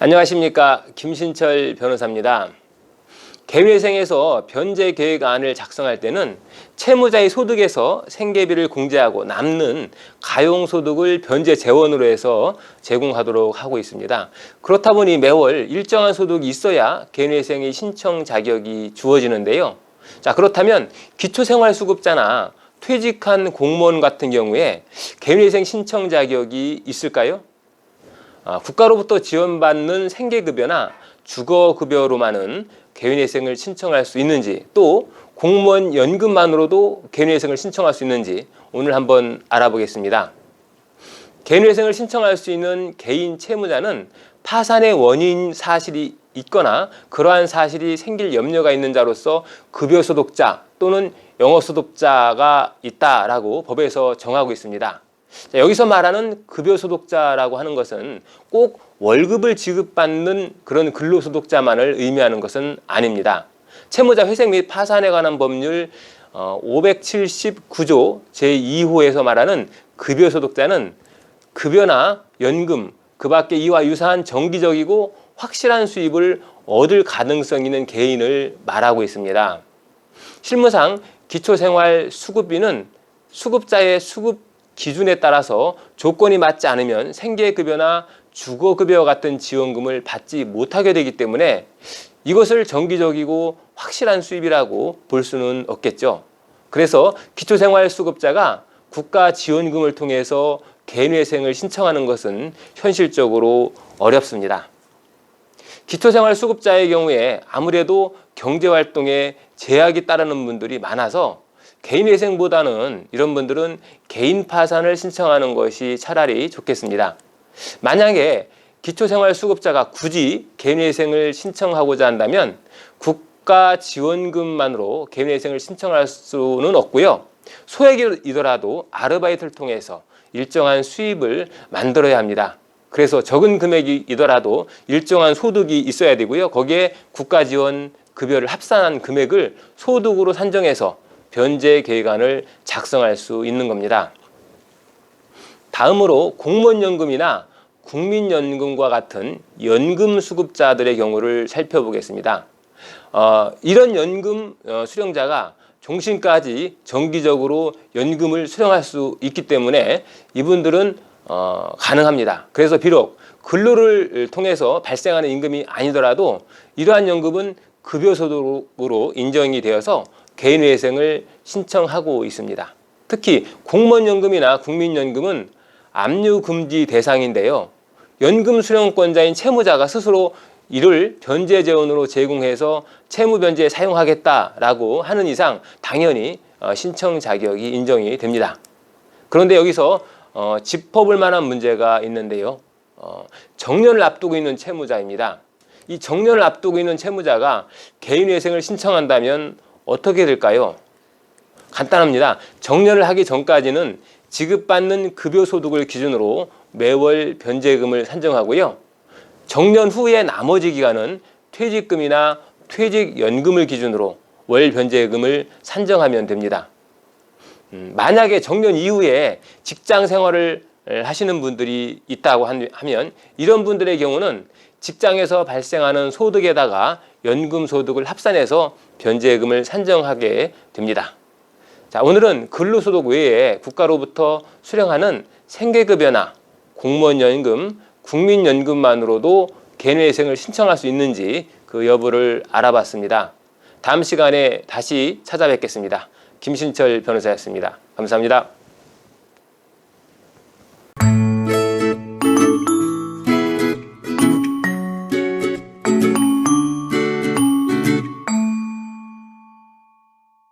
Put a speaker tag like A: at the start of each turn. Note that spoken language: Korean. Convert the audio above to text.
A: 안녕하십니까, 김신철 변호사입니다. 개인회생에서 변제계획안을 작성할 때는 채무자의 소득에서 생계비를 공제하고 남는 가용소득을 변제재원으로 해서 제공하도록 하고 있습니다. 그렇다 보니 매월 일정한 소득이 있어야 개인회생의 신청 자격이 주어지는데요. 자, 그렇다면 기초생활수급자나 퇴직한 공무원 같은 경우에 개인회생 신청 자격이 있을까요? 국가로부터 지원받는 생계급여나 주거급여로만은 개인회생을 신청할 수 있는지, 또 공무원 연금만으로도 개인회생을 신청할 수 있는지 오늘 한번 알아보겠습니다. 개인회생을 신청할 수 있는 개인 채무자는 파산의 원인 사실이 있거나 그러한 사실이 생길 염려가 있는 자로서 급여소득자 또는 영업소득자가 있다라고 법에서 정하고 있습니다. 자, 여기서 말하는 급여소득자라고 하는 것은 꼭 월급을 지급받는 그런 근로소득자만을 의미하는 것은 아닙니다. 채무자 회생 및 파산에 관한 법률 579조 제2호에서 말하는 급여소득자는 급여나 연금, 그 밖에 이와 유사한 정기적이고 확실한 수입을 얻을 가능성 있는 개인을 말하고 있습니다. 실무상 기초생활수급비는 수급자의 수급 기준에 따라서 조건이 맞지 않으면 생계급여나 주거급여 같은 지원금을 받지 못하게 되기 때문에 이것을 정기적이고 확실한 수입이라고 볼 수는 없겠죠. 그래서 기초생활수급자가 국가지원금을 통해서 개인회생을 신청하는 것은 현실적으로 어렵습니다. 기초생활수급자의 경우에 아무래도 경제활동에 제약이 따르는 분들이 많아서 개인회생보다는 이런 분들은 개인 파산을 신청하는 것이 차라리 좋겠습니다. 만약에 기초생활수급자가 굳이 개인회생을 신청하고자 한다면 국가지원금만으로 개인회생을 신청할 수는 없고요. 소액이더라도 아르바이트를 통해서 일정한 수입을 만들어야 합니다. 그래서 적은 금액이더라도 일정한 소득이 있어야 되고요. 거기에 국가지원 급여를 합산한 금액을 소득으로 산정해서 변제계획안을 작성할 수 있는 겁니다. 다음으로 공무원연금이나 국민연금과 같은 연금수급자들의 경우를 살펴보겠습니다. 이런 연금 수령자가 종신까지 정기적으로 연금을 수령할 수 있기 때문에 이분들은 가능합니다. 그래서 비록 근로를 통해서 발생하는 임금이 아니더라도 이러한 연금은 급여소득으로 인정이 되어서 개인회생을 신청하고 있습니다. 특히 공무원연금이나 국민연금은 압류금지 대상인데요. 연금 수령권자인 채무자가 스스로 이를 변제재원으로 제공해서 채무변제에 사용하겠다라고 하는 이상 당연히 신청 자격이 인정이 됩니다. 그런데 여기서 짚어볼 만한 문제가 있는데요. 정년을 앞두고 있는 채무자입니다. 이 정년을 앞두고 있는 채무자가 개인회생을 신청한다면 어떻게 될까요? 간단합니다. 정년을 하기 전까지는 지급받는 급여소득을 기준으로 매월 변제금을 산정하고요. 정년 후의 나머지 기간은 퇴직금이나 퇴직연금을 기준으로 월 변제금을 산정하면 됩니다. 만약에 정년 이후에 직장 생활을 하시는 분들이 있다고 하면 이런 분들의 경우는 직장에서 발생하는 소득에다가 연금 소득을 합산해서 변제금을 산정하게 됩니다. 자, 오늘은 근로소득 외에 국가로부터 수령하는 생계급여나 공무원연금, 국민연금만으로도 개인회생을 신청할 수 있는지 그 여부를 알아봤습니다. 다음 시간에 다시 찾아뵙겠습니다. 김신철 변호사였습니다. 감사합니다.